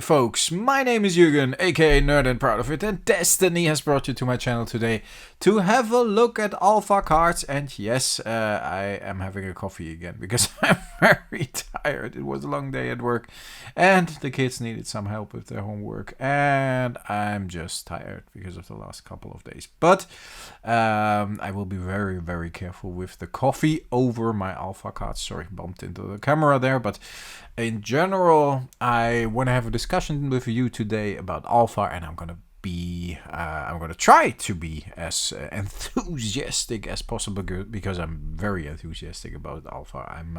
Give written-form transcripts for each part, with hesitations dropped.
folks, my name is Jürgen, aka Nerd and Proud of It, and Destiny has brought you to my channel today to have a look at alpha cards. And yes, I am having a coffee again because I'm very tired. It was a long day at work and the kids needed some help with their homework, and I'm just tired because of the last couple of days. But I will be very careful with the coffee over my alpha cards. Sorry, bumped into the camera there, but in general, I want to have a discussion with you today about alpha, and I'm gonna try to be as enthusiastic as possible because I'm very enthusiastic about alpha. I'm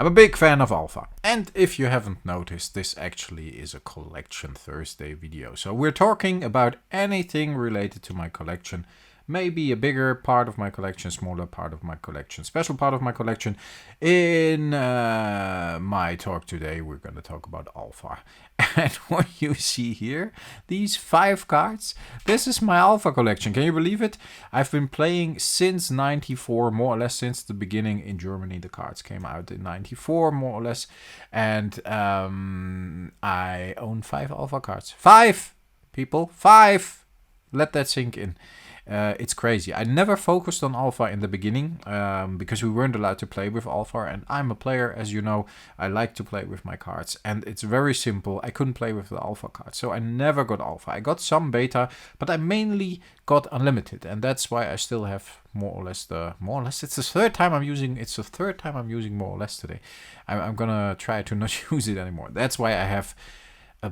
a big fan of alpha, and if you haven't noticed, this actually is a Collection Thursday video. So we're talking about anything related to my collection. Maybe a bigger part of my collection, smaller part of my collection, special part of my collection. In my talk today, we're going to talk about alpha. And what you see here, these 5 cards, this is my alpha collection. Can you believe it? I've been playing since 94, more or less since the beginning in Germany. The cards came out in 94, more or less. And I own 5 alpha cards. 5! People, 5! Let that sink in. It's crazy. I never focused on alpha in the beginning because we weren't allowed to play with alpha, and I'm a player, as you know. I like to play with my cards, and it's very simple. I couldn't play with the alpha cards, so I never got alpha. I got some beta, but I mainly got unlimited, and that's why I still have more or less. It's the third time I'm using more or less today. I'm gonna try to not use it anymore. That's why I have a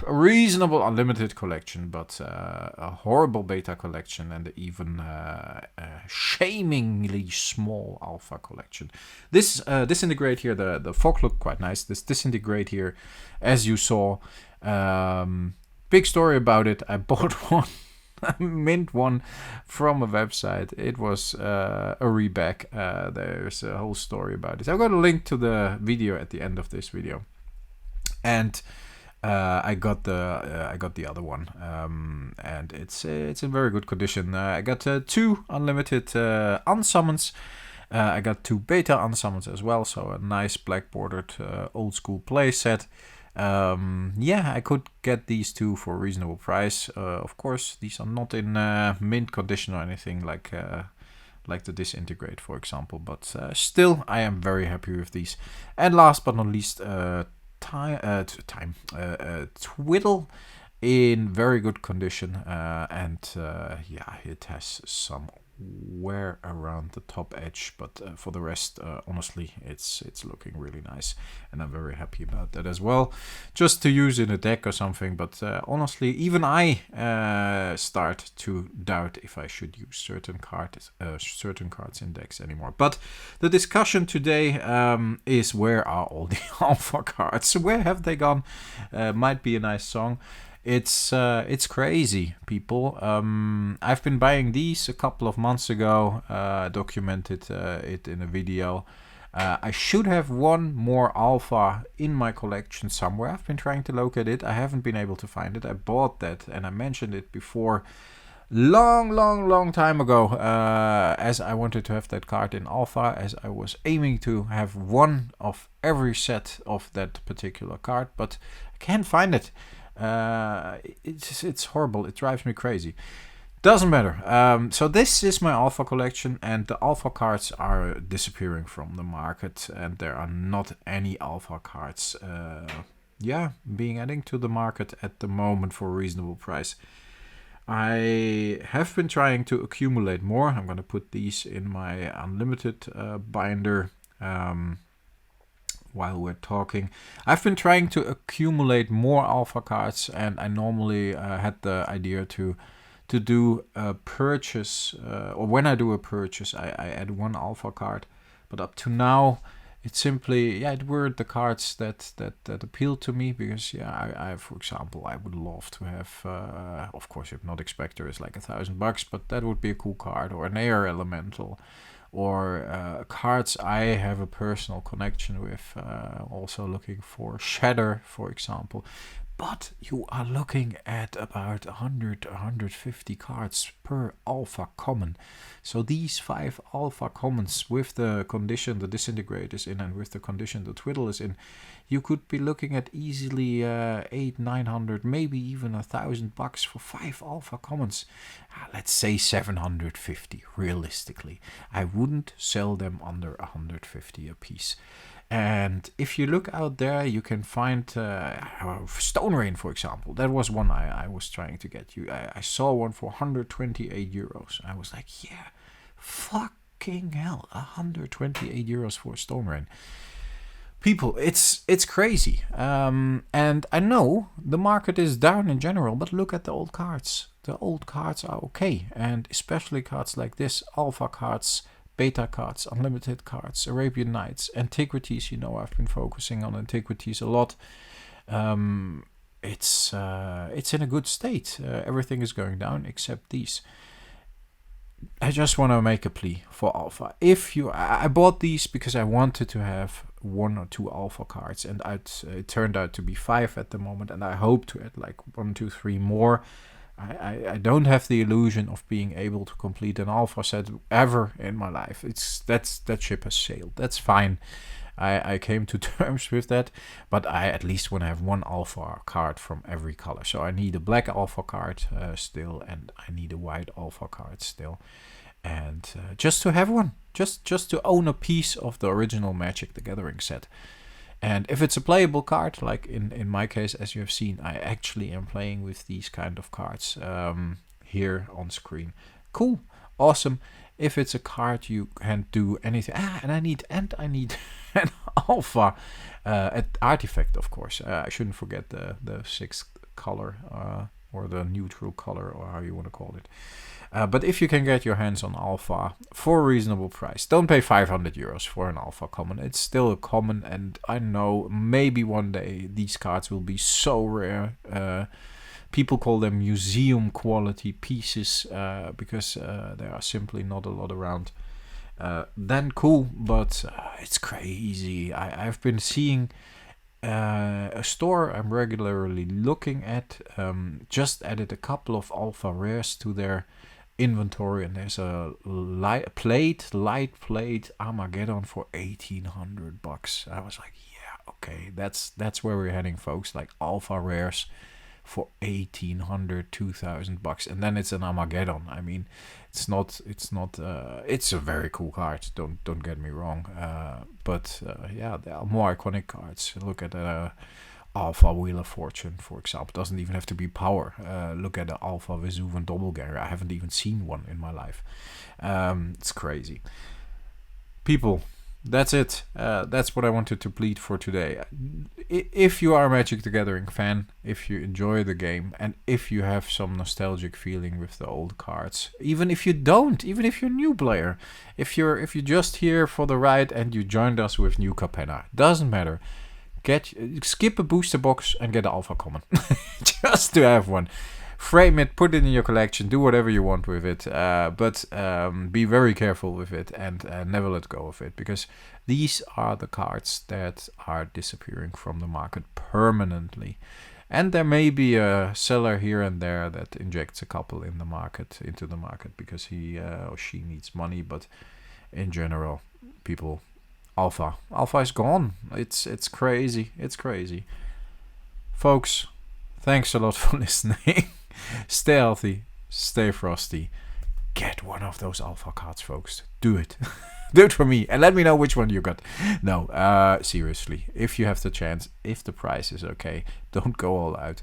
reasonable unlimited collection, but a horrible beta collection, and even a shamingly small alpha collection. This disintegrate here, the fog looked quite nice. This disintegrate here, as you saw, big story about it. I bought one. I mint one from a website. It was a reback. There's a whole story about it. I've got a link to the video at the end of this video. And I got the other one, and it's in very good condition. I got 2 unlimited unsummons. I got 2 beta unsummons as well, so a nice black bordered old school play set. I could get these 2 for a reasonable price. Of course, these are not in mint condition or anything like the disintegrate, for example, but still I am very happy with these. And last but not least, Twiddle in very good condition, it has some wear around the top edge, but for the rest, honestly, it's looking really nice, and I'm very happy about that as well, just to use in a deck or something. But honestly, even I start to doubt if I should use certain cards in decks anymore. But the discussion today is, where are all the alpha cards? Where have they gone? Might be a nice song. It's crazy, people. I've been buying these a couple of months ago, documented it in a video. I should have one more alpha in my collection somewhere. I've been trying to locate it. I haven't been able to find it. I bought that, and I mentioned it before, long time ago, as I wanted to have that card in alpha, as I was aiming to have one of every set of that particular card, but I can't find it. It's horrible. It drives me crazy. Doesn't matter. So this is my alpha collection, and the alpha cards are disappearing from the market, and there are not any alpha cards being added to the market at the moment for a reasonable price. I have been trying to accumulate more. I'm going to put these in my unlimited binder while we're talking. I've been trying to accumulate more alpha cards, and I normally had the idea to do a purchase, or when I do a purchase, I add 1 alpha card. But up to now, it's simply, it were the cards that appealed to me, because I for example, I would love to have, of course, Hypnotic Spectre is like $1,000, but that would be a cool card, or an Air Elemental, or cards I have a personal connection with. Also looking for Shatter, for example. but you are looking at about 100, 150 cards per alpha common. So these 5 alpha commons, with the condition the disintegrate is in and with the condition the twiddle is in, you could be looking at easily 800, 900, maybe even $1,000 for 5 alpha commons. Let's say 750 realistically. I wouldn't sell them under 150 a piece. And if you look out there, you can find Stone Rain, for example. That was one I was trying to get you. I saw one for 128 euros. I was like, yeah, fucking hell, 128 euros for Stone Rain. People, it's crazy. And I know the market is down in general, but look at the old cards. The old cards are okay. And especially cards like this, alpha cards, beta cards, unlimited cards, Arabian Nights, antiquities. You know, I've been focusing on antiquities a lot. It's in a good state. Everything is going down except these. I just want to make a plea for alpha. I bought these because I wanted to have 1 or 2 alpha cards, and it turned out to be 5 at the moment, and I hope to add like 1, 2, 3 more. I don't have the illusion of being able to complete an alpha set ever in my life. That ship has sailed. That's fine. I came to terms with that, but I at least want to have 1 alpha card from every color. So I need a black alpha card still, and I need a white alpha card still, and just to have one, just to own a piece of the original Magic the Gathering set. And if it's a playable card, like in my case, as you have seen, I actually am playing with these kind of cards here on screen. Cool, awesome. If it's a card you can't do anything, and I need an alpha artifact, of course. I shouldn't forget the 6th color or the neutral color, or how you want to call it. But if you can get your hands on alpha for a reasonable price, don't pay 500 euros for an alpha common. It's still a common, and I know maybe one day these cards will be so rare. People call them museum quality pieces because there are simply not a lot around. Then cool, but it's crazy. I've been seeing a store I'm regularly looking at just added a couple of alpha rares to their inventory, and there's a light plate Armageddon for $1,800. I was like, yeah, okay, that's where we're heading, folks. Like alpha rares for $1,800, $2,000, and then it's an Armageddon. I mean, it's a very cool card. Don't get me wrong. But yeah, there are more iconic cards. Look at Alpha Wheel of Fortune, for example. Doesn't even have to be power. Look at the Alpha Vesuvian Doppelganger. I haven't even seen one in my life. It's crazy. People, that's it. That's what I wanted to plead for today. If you are a Magic the Gathering fan, if you enjoy the game, and if you have some nostalgic feeling with the old cards, even if you don't, even if you're a new player, if you're just here for the ride and you joined us with New Capenna, doesn't matter. Skip a booster box and get an alpha common just to have one. Frame it, put it in your collection, do whatever you want with it, but be very careful with it and never let go of it, because these are the cards that are disappearing from the market permanently. And there may be a seller here and there that injects a couple into the market because he or she needs money, but in general, people, Alpha is gone. It's crazy. It's crazy. Folks, thanks a lot for listening. Stay healthy, stay frosty. Get one of those alpha cards, folks. Do it. Do it for me and let me know which one you got. No, seriously, if you have the chance, if the price is okay, don't go all out.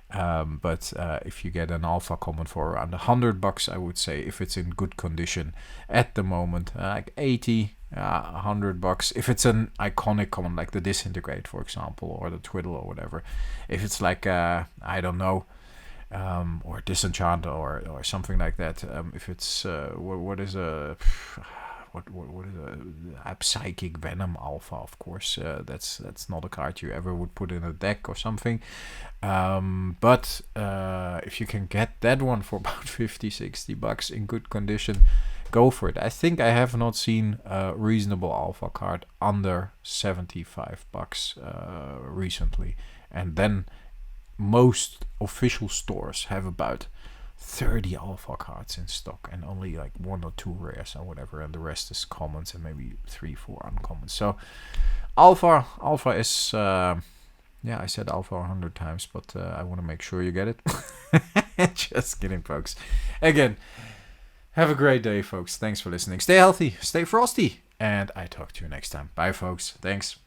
But if you get an alpha common for around $100, I would say, if it's in good condition at the moment, like 80, $100. If it's an iconic common like the Disintegrate, for example, or the Twiddle or whatever, if it's like I don't know, or Disenchant or something like that, if it's what is a Psychic Venom Alpha, of course, that's not a card you ever would put in a deck or something, but if you can get that one for about $50-$60 in good condition, go for it. I think I have not seen a reasonable alpha card under $75 recently, and then most official stores have about 30 alpha cards in stock, and only like 1 or 2 rares or whatever, and the rest is commons and maybe 3-4 uncommons. So alpha is I said alpha 100 times, but I want to make sure you get it. Just kidding, folks. Again, have a great day, folks. Thanks for listening. Stay healthy, stay frosty, and I talk to you next time. Bye, folks. Thanks.